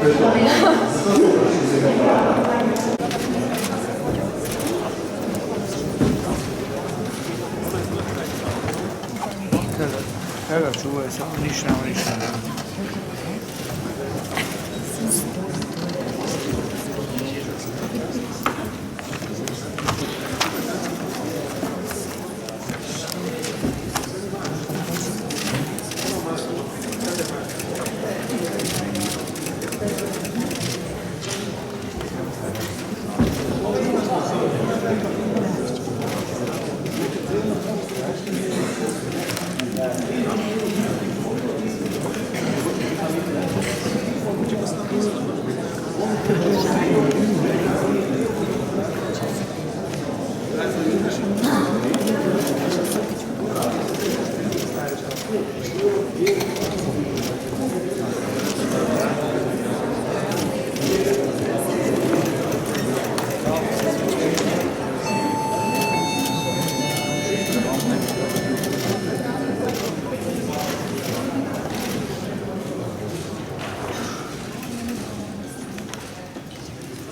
Kaj ga čuvaj, samo nič ne.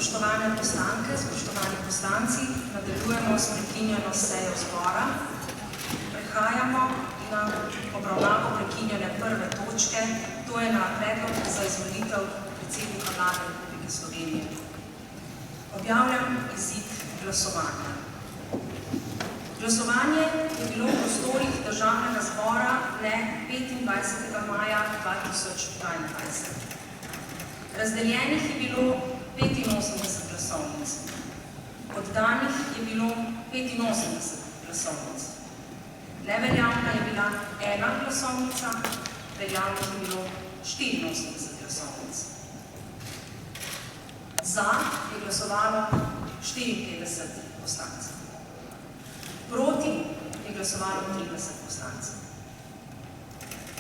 Spoštovane poslanke, spoštovani poslanci, nadaljujemo s prekinjeno sejo zbora. Prehajamo na obravnavo prekinjene prve točke, to je na predlog za izvolitev predsednika Vlade Republike Slovenije. Objavljam izid glasovanja. Glasovanje je bilo v prostorih Državnega zbora dne 25. maja 2022. Razdeljenih je bilo 85 glasovnic. Oddanih je bilo 85 glasovnic. Neveljavna je bila ena glasovnica, veljavnih je bilo 84 glasovnic. Za je glasovalo 54 poslancev. Proti je glasovalo 30 poslancev.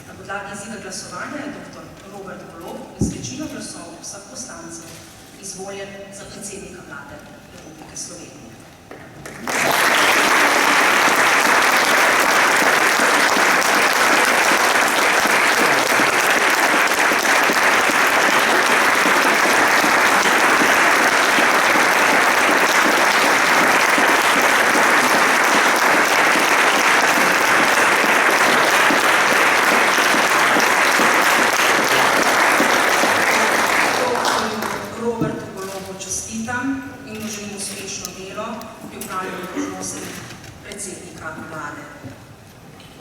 Na podlagi izida glasovanja je dr. Robert Golob z večino glasov vseh poslancev izvoljen za predsednika Vlade Republike Slovenije. In mu želim uspešno delo pri upravljanju dolžnosti predsednika Vlade.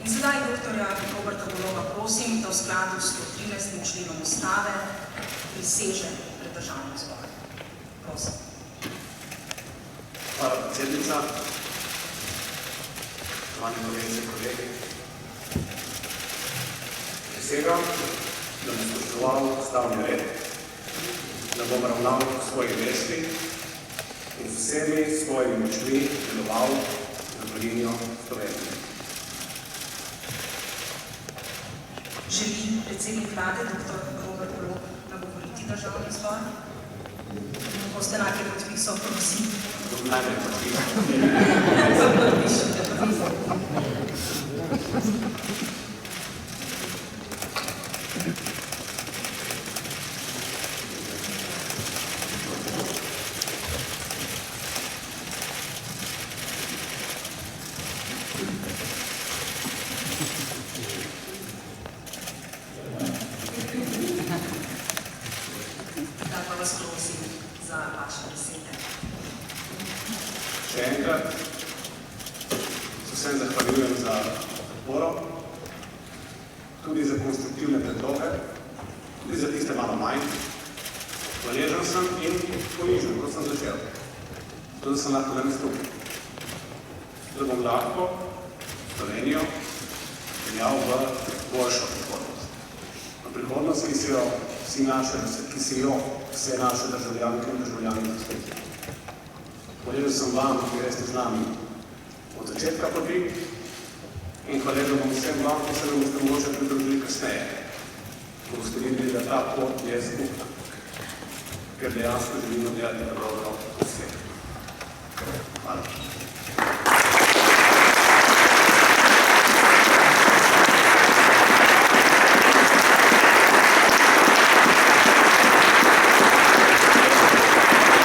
In sedaj doktorja Roberta Goloba prosim, da v skladu s 113. členom Ustave priseže pred Državnim zborom. Prosim. Hvala, predsednica. Spoštovani kolegice in kolegi. Prisegam, da bom spoštoval ustavni red, da bom ravnal po svoji vesti in z vsemi svojimi močmi deloval za blaginjo Slovenije. Želi predsednik Vlade, dr. Robert Golob, nagovoriti Državni zbor? Boste najprej podpisal, prosim. Najprej podpisal. Še enkrat se vsem zahvaljujem za podporo, tudi za konstruktivne predloge, tudi za tiste malo manj. Hvaležen sem in ponižen, kot sem začel. To, da sem lahko danes tukaj. Da bom lahko Slovenijo peljal v boljšo prihodnost. V prihodnost, ki si jo vse naše državljanke in državljani zaslužijo. Hvaležen sem vam, ki greste z nami od začetka poti in hvaležen bom vsem vam, ki se nam boste mogoče pridružili kasneje, ko boste videli, da ta pot je skupna, ker dejansko želimo delati dobro vseh.